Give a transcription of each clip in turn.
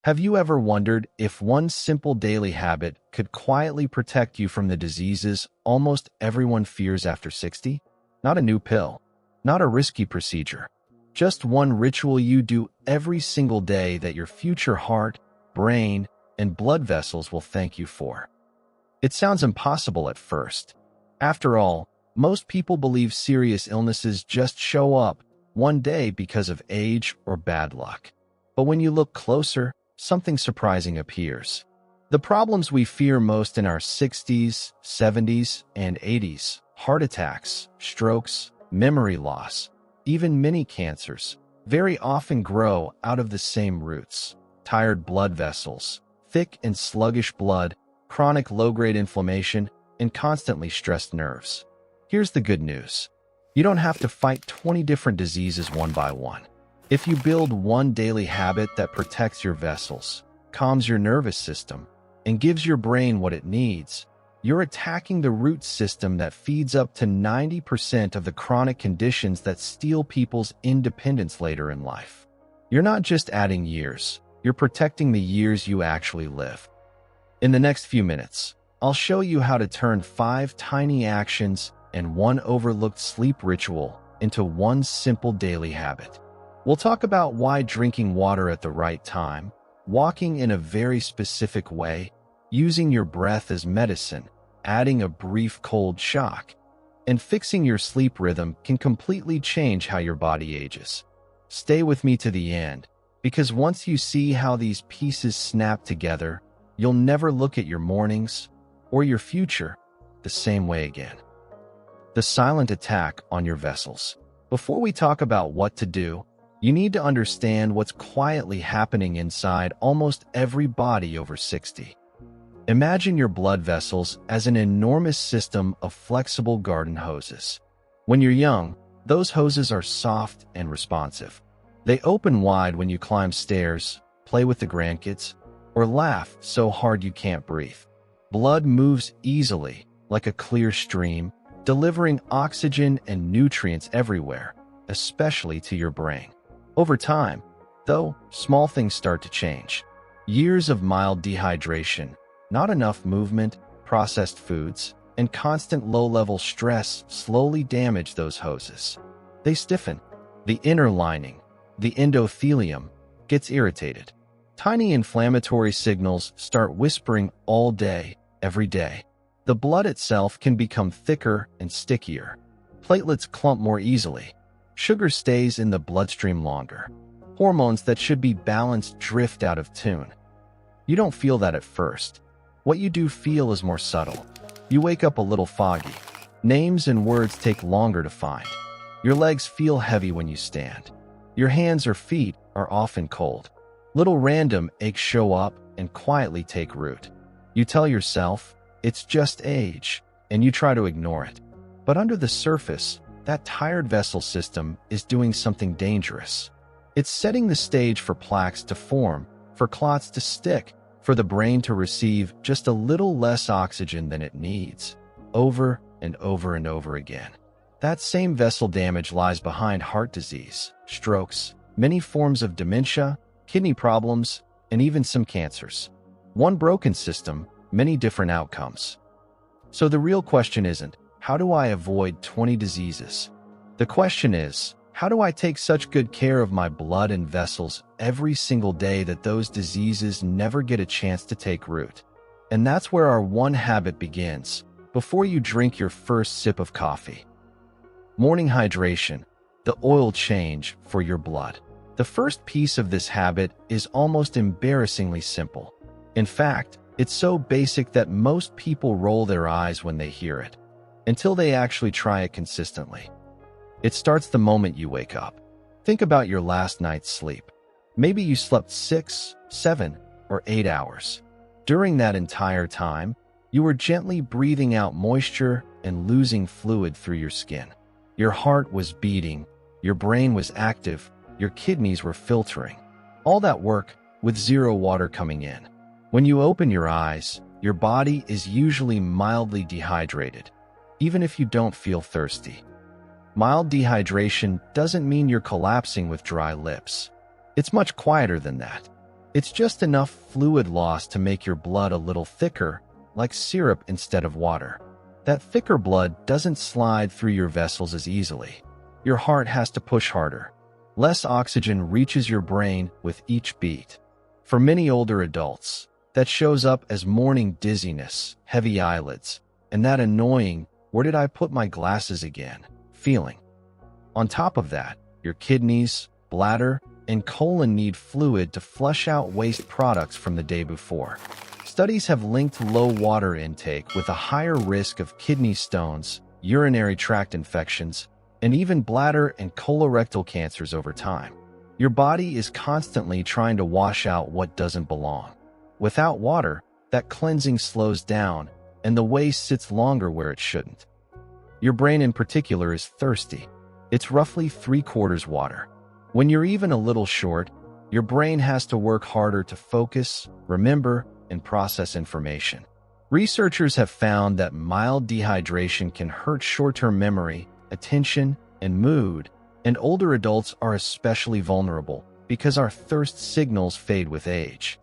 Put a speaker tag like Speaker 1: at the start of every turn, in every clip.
Speaker 1: Have you ever wondered if one simple daily habit could quietly protect you from the diseases almost everyone fears after 60? Not a new pill, not a risky procedure, just one ritual you do every single day that your future heart, brain, and blood vessels will thank you for. It sounds impossible at first. After all, most people believe serious illnesses just show up one day because of age or bad luck. But when you look closer, something surprising appears. The problems we fear most in our 60s, 70s, and 80s, heart attacks, strokes, memory loss, even mini cancers, very often grow out of the same roots. Tired blood vessels, thick and sluggish blood, chronic low-grade inflammation, and constantly stressed nerves. Here's the good news. You don't have to fight 20 different diseases one by one. If you build one daily habit that protects your vessels, calms your nervous system, and gives your brain what it needs, you're attacking the root system that feeds up to 90% of the chronic conditions that steal people's independence later in life. You're not just adding years, you're protecting the years you actually live. In the next few minutes, I'll show you how to turn 5 tiny actions and one overlooked sleep ritual into one simple daily habit. We'll talk about why drinking water at the right time, walking in a very specific way, using your breath as medicine, adding a brief cold shock, and fixing your sleep rhythm can completely change how your body ages. Stay with me to the end, because once you see how these pieces snap together, you'll never look at your mornings or your future the same way again. The silent attack on your vessels. Before we talk about what to do, you need to understand what's quietly happening inside almost every body over 60. Imagine your blood vessels as an enormous system of flexible garden hoses. When you're young, those hoses are soft and responsive. They open wide when you climb stairs, play with the grandkids, or laugh so hard you can't breathe. Blood moves easily, like a clear stream, delivering oxygen and nutrients everywhere, especially to your brain. Over time, though, small things start to change. Years of mild dehydration, not enough movement, processed foods, and constant low-level stress slowly damage those hoses. They stiffen. The inner lining, the endothelium, gets irritated. Tiny inflammatory signals start whispering all day, every day. The blood itself can become thicker and stickier. Platelets clump more easily. Sugar stays in the bloodstream longer. Hormones that should be balanced drift out of tune. You don't feel that at first. What you do feel is more subtle. You wake up a little foggy. Names and words take longer to find. Your legs feel heavy when you stand. Your hands or feet are often cold. Little random aches show up and quietly take root. You tell yourself, it's just age, and you try to ignore it. But under the surface, that tired vessel system is doing something dangerous. It's setting the stage for plaques to form, for clots to stick, for the brain to receive just a little less oxygen than it needs, over and over and over again. That same vessel damage lies behind heart disease, strokes, many forms of dementia, kidney problems, and even some cancers. One broken system, many different outcomes. So the real question isn't, how do I avoid 20 diseases? The question is, how do I take such good care of my blood and vessels every single day that those diseases never get a chance to take root? And that's where our one habit begins, before you drink your first sip of coffee. Morning hydration, the oil change for your blood. The first piece of this habit is almost embarrassingly simple. In fact, it's so basic that most people roll their eyes when they hear it, until they actually try it consistently. It starts the moment you wake up. Think about your last night's sleep. Maybe you slept 6, 7, or 8 hours. During that entire time, you were gently breathing out moisture and losing fluid through your skin. Your heart was beating, your brain was active, your kidneys were filtering. All that work with zero water coming in. When you open your eyes, your body is usually mildly dehydrated, even if you don't feel thirsty. Mild dehydration doesn't mean you're collapsing with dry lips. It's much quieter than that. It's just enough fluid loss to make your blood a little thicker, like syrup instead of water. That thicker blood doesn't slide through your vessels as easily. Your heart has to push harder. Less oxygen reaches your brain with each beat. For many older adults, that shows up as morning dizziness, heavy eyelids, and that annoying, "where did I put my glasses again?" feeling. On top of that, your kidneys, bladder, and colon need fluid to flush out waste products from the day before. Studies have linked low water intake with a higher risk of kidney stones, urinary tract infections, and even bladder and colorectal cancers over time. Your body is constantly trying to wash out what doesn't belong. Without water, that cleansing slows down, and the waste sits longer where it shouldn't. Your brain in particular is thirsty. It's roughly 3/4 water. When you're even a little short, your brain has to work harder to focus, remember, and process information. Researchers have found that mild dehydration can hurt short-term memory, attention, and mood, and older adults are especially vulnerable because our thirst signals fade with age.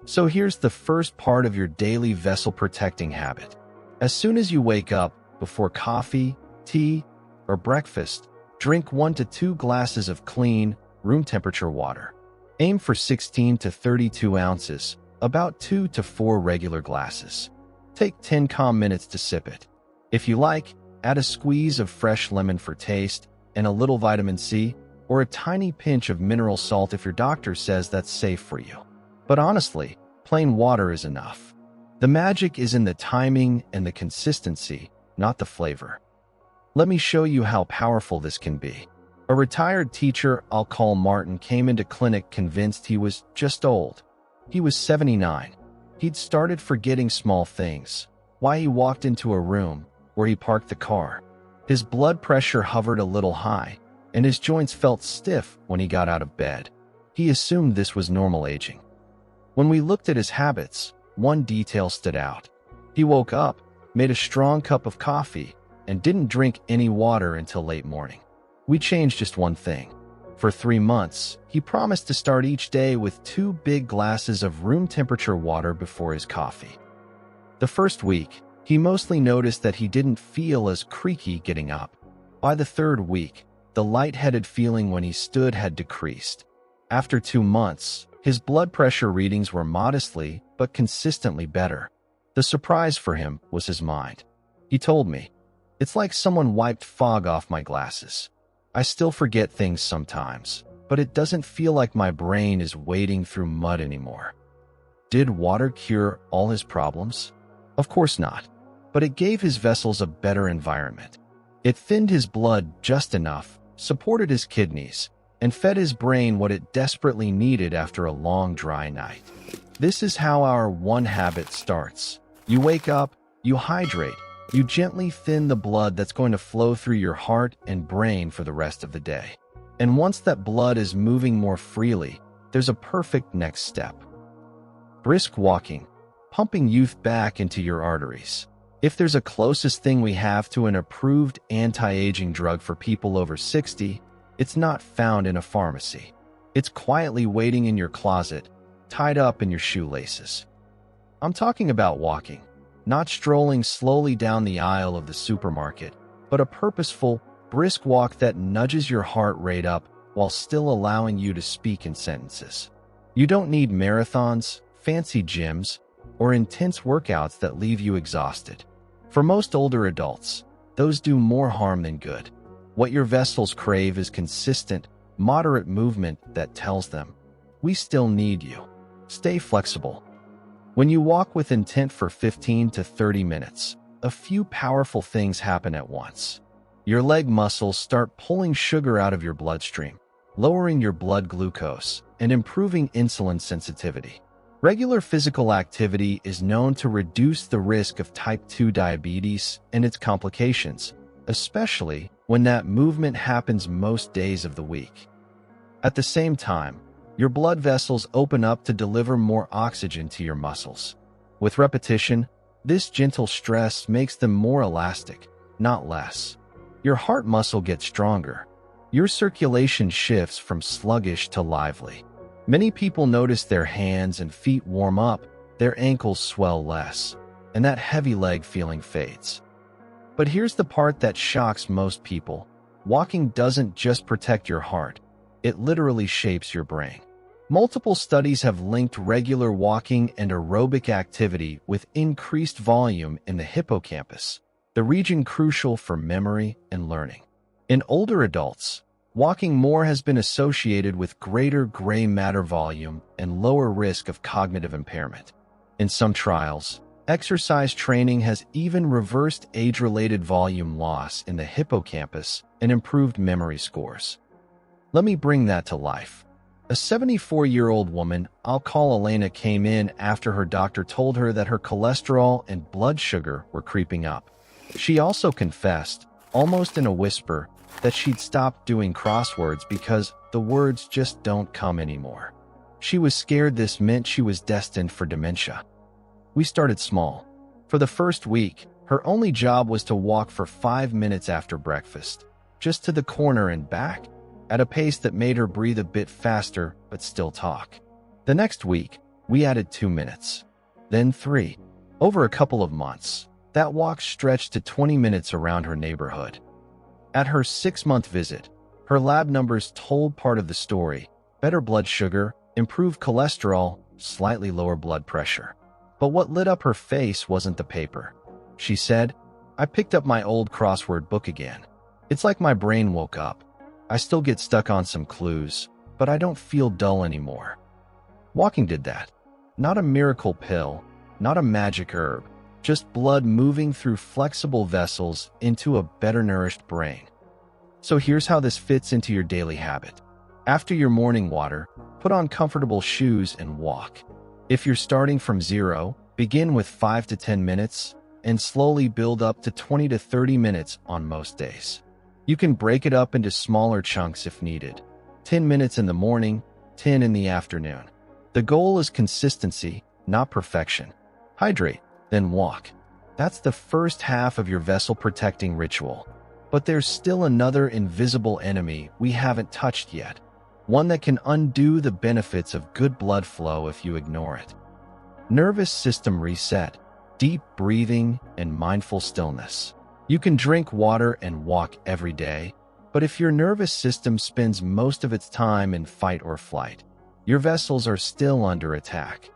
Speaker 1: So here's the first part of your daily vessel-protecting habit. As soon as you wake up, before coffee, tea, or breakfast, drink 1 to 2 glasses of clean, room-temperature water. Aim for 16 to 32 ounces, about 2 to 4 regular glasses. Take 10 calm minutes to sip it. If you like, add a squeeze of fresh lemon for taste and a little vitamin C, or a tiny pinch of mineral salt if your doctor says that's safe for you. But honestly, plain water is enough. The magic is in the timing and the consistency, not the flavor. Let me show you how powerful this can be. A retired teacher I'll call Martin came into clinic convinced he was just old. He was 79. He'd started forgetting small things. Why he walked into a room, where he parked the car. His blood pressure hovered a little high, and his joints felt stiff when he got out of bed. He assumed this was normal aging. When we looked at his habits, one detail stood out. He woke up, made a strong cup of coffee, and didn't drink any water until late morning. We changed just one thing. For 3 months, he promised to start each day with 2 big glasses of room-temperature water before his coffee. The first week, he mostly noticed that he didn't feel as creaky getting up. By the 3rd week, the lightheaded feeling when he stood had decreased. After 2 months, his blood pressure readings were modestly but consistently better. The surprise for him was his mind. He told me, "It's like someone wiped fog off my glasses. I still forget things sometimes, but it doesn't feel like my brain is wading through mud anymore." Did water cure all his problems? Of course not, but it gave his vessels a better environment. It thinned his blood just enough, supported his kidneys, and fed his brain what it desperately needed after a long, dry night. This is how our one habit starts. You wake up, you hydrate, you gently thin the blood that's going to flow through your heart and brain for the rest of the day. And once that blood is moving more freely, there's a perfect next step. Brisk walking, pumping youth back into your arteries. If there's a closest thing we have to an approved anti-aging drug for people over 60, it's not found in a pharmacy. It's quietly waiting in your closet, tied up in your shoelaces. I'm talking about walking. Not strolling slowly down the aisle of the supermarket, but a purposeful, brisk walk that nudges your heart rate up while still allowing you to speak in sentences. You don't need marathons, fancy gyms, or intense workouts that leave you exhausted. For most older adults, those do more harm than good. What your vessels crave is consistent, moderate movement that tells them, "We still need you." Stay flexible. When you walk with intent for 15 to 30 minutes, a few powerful things happen at once. Your leg muscles start pulling sugar out of your bloodstream, lowering your blood glucose, and improving insulin sensitivity. Regular physical activity is known to reduce the risk of type 2 diabetes and its complications, especially when that movement happens most days of the week. At the same time, your blood vessels open up to deliver more oxygen to your muscles. With repetition, this gentle stress makes them more elastic, not less. Your heart muscle gets stronger. Your circulation shifts from sluggish to lively. Many people notice their hands and feet warm up, their ankles swell less, and that heavy leg feeling fades. But here's the part that shocks most people. Walking doesn't just protect your heart, it literally shapes your brain. Multiple studies have linked regular walking and aerobic activity with increased volume in the hippocampus, the region crucial for memory and learning. In older adults, walking more has been associated with greater gray matter volume and lower risk of cognitive impairment. In some trials, exercise training has even reversed age-related volume loss in the hippocampus and improved memory scores. Let me bring that to life. A 74-year-old woman I'll call Elena came in after her doctor told her that her cholesterol and blood sugar were creeping up. She also confessed, almost in a whisper, that she'd stopped doing crosswords because the words just don't come anymore. She was scared this meant she was destined for dementia. We started small. For the first week, her only job was to walk for 5 minutes after breakfast, just to the corner and back, at a pace that made her breathe a bit faster but still talk. The next week, we added 2 minutes, then 3. Over a couple of months, that walk stretched to 20 minutes around her neighborhood. At her 6-month visit, her lab numbers told part of the story: better blood sugar, improved cholesterol, slightly lower blood pressure. But what lit up her face wasn't the paper. She said, "I picked up my old crossword book again. It's like my brain woke up. I still get stuck on some clues, but I don't feel dull anymore." Walking did that. Not a miracle pill, not a magic herb, just blood moving through flexible vessels into a better nourished brain. So here's how this fits into your daily habit. After your morning water, put on comfortable shoes and walk. If you're starting from 0, begin with 5 to 10 minutes and slowly build up to 20 to 30 minutes on most days. You can break it up into smaller chunks if needed. 10 minutes in the morning, 10 in the afternoon. The goal is consistency, not perfection. Hydrate, then walk. That's the first half of your vessel protecting ritual. But there's still another invisible enemy we haven't touched yet. One that can undo the benefits of good blood flow if you ignore it. Nervous system reset, deep breathing, and mindful stillness. You can drink water and walk every day, but if your nervous system spends most of its time in fight or flight, your vessels are still under attack.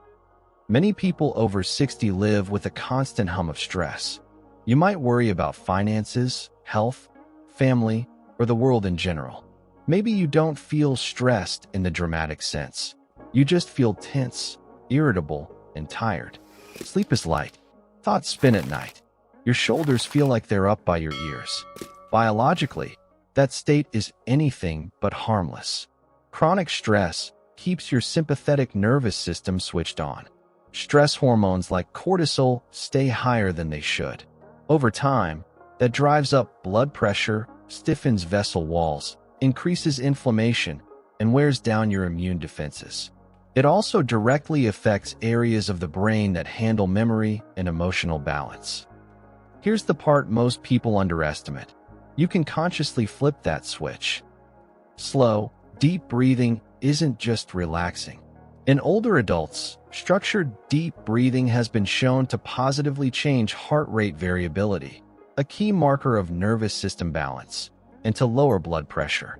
Speaker 1: Many people over 60 live with a constant hum of stress. You might worry about finances, health, family, or the world in general. Maybe you don't feel stressed in the dramatic sense. You just feel tense, irritable, and tired. Sleep is light. Thoughts spin at night. Your shoulders feel like they're up by your ears. Biologically, that state is anything but harmless. Chronic stress keeps your sympathetic nervous system switched on. Stress hormones like cortisol stay higher than they should. Over time, that drives up blood pressure, stiffens vessel walls, increases inflammation, and wears down your immune defenses. It also directly affects areas of the brain that handle memory and emotional balance. Here's the part most people underestimate. You can consciously flip that switch. Slow, deep breathing isn't just relaxing. In older adults, structured deep breathing has been shown to positively change heart rate variability, a key marker of nervous system balance, and to lower blood pressure.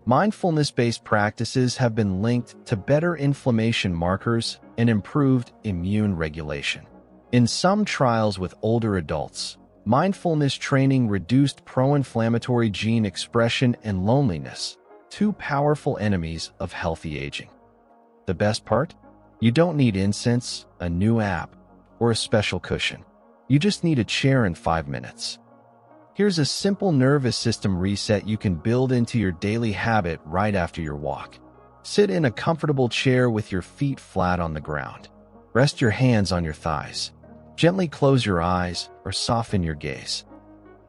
Speaker 1: Mindfulness-based practices have been linked to better inflammation markers and improved immune regulation. In some trials with older adults, mindfulness training reduced pro-inflammatory gene expression and loneliness, two powerful enemies of healthy aging. The best part? You don't need incense, a new app, or a special cushion. You just need a chair and 5 minutes. Here's a simple nervous system reset you can build into your daily habit right after your walk. Sit in a comfortable chair with your feet flat on the ground. Rest your hands on your thighs. Gently close your eyes or soften your gaze.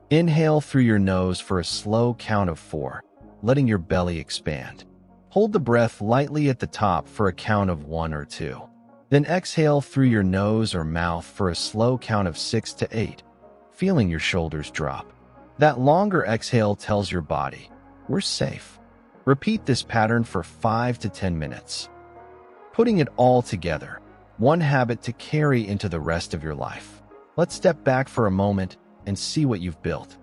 Speaker 1: Inhale through your nose for a slow count of 4, letting your belly expand. Hold the breath lightly at the top for a count of 1 or 2. Then exhale through your nose or mouth for a slow count of 6 to 8, feeling your shoulders drop. That longer exhale tells your body, "We're safe." Repeat this pattern for 5 to 10 minutes. putting it all together, one habit to carry into the rest of your life. Let's step back for a moment and see what you've built.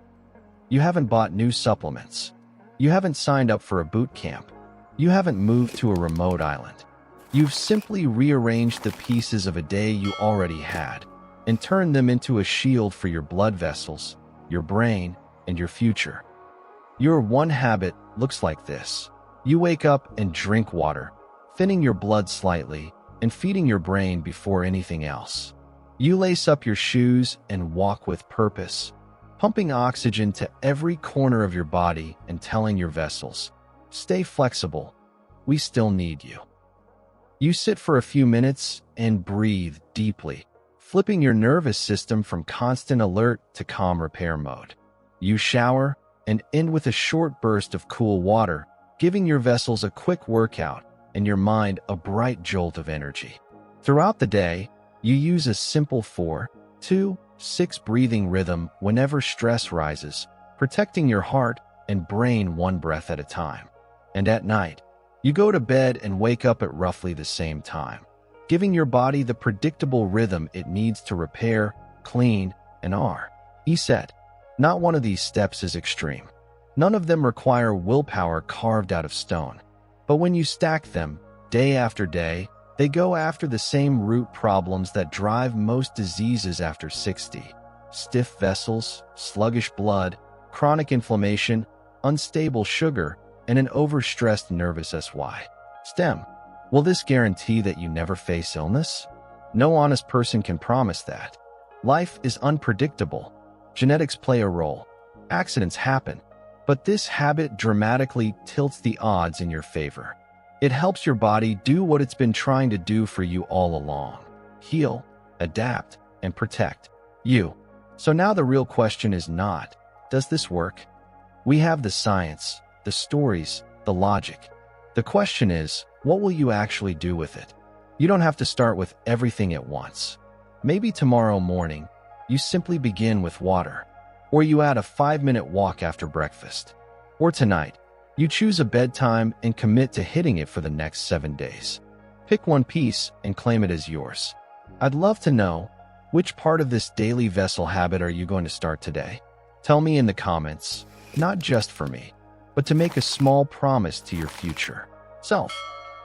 Speaker 1: You haven't bought new supplements. You haven't signed up for a boot camp. You haven't moved to a remote island. You've simply rearranged the pieces of a day you already had and turned them into a shield for your blood vessels, your brain, and your future. Your one habit looks like this. You wake up and drink water, thinning your blood slightly and feeding your brain before anything else. You lace up your shoes and walk with purpose, pumping oxygen to every corner of your body and telling your vessels, stay flexible, we still need you. You sit for a few minutes and breathe deeply, flipping your nervous system from constant alert to calm repair mode. You shower and end with a short burst of cool water, giving your vessels a quick workout and your mind a bright jolt of energy. Throughout the day, you use a simple 4-2-6 breathing rhythm whenever stress rises, protecting your heart and brain one breath at a time. And at night, you go to bed and wake up at roughly the same time, giving your body the predictable rhythm it needs to repair, clean, and reset. Not one of these steps is extreme. None of them require willpower carved out of stone. But when you stack them, day after day, they go after the same root problems that drive most diseases after 60. Stiff vessels, sluggish blood, chronic inflammation, unstable sugar, and an overstressed nervous system. Will this guarantee that you never face illness? No honest person can promise that. Life is unpredictable. Genetics play a role. Accidents happen. But this habit dramatically tilts the odds in your favor. It helps your body do what it's been trying to do for you all along: heal, adapt, and protect you. So now the real question is not, does this work? We have the science, the stories, the logic. The question is, what will you actually do with it? You don't have to start with everything at once. Maybe tomorrow morning, you simply begin with water, or you add a 5-minute walk after breakfast. Or tonight, you choose a bedtime and commit to hitting it for the next 7 days. Pick one piece and claim it as yours. I'd love to know, which part of this daily vessel habit are you going to start today? Tell me in the comments, not just for me, but to make a small promise to your future self.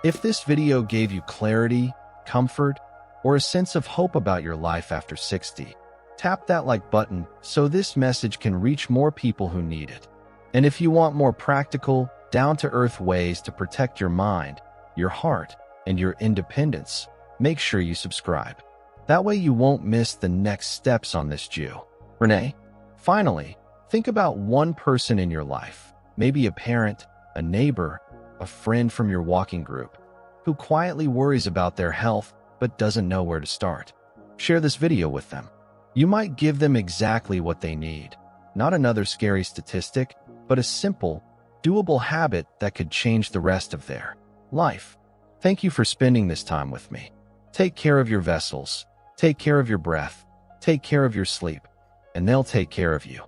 Speaker 1: If this video gave you clarity, comfort, or a sense of hope about your life after 60, tap that like button so this message can reach more people who need it. And if you want more practical, down-to-earth ways to protect your mind, your heart, and your independence, make sure you subscribe. That way you won't miss the next steps on this journey. Finally, think about one person in your life, maybe a parent, a neighbor, a friend from your walking group, who quietly worries about their health but doesn't know where to start. Share this video with them. You might give them exactly what they need. Not another scary statistic, but a simple, doable habit that could change the rest of their life. Thank you for spending this time with me. Take care of your vessels, take care of your breath, take care of your sleep, and they'll take care of you.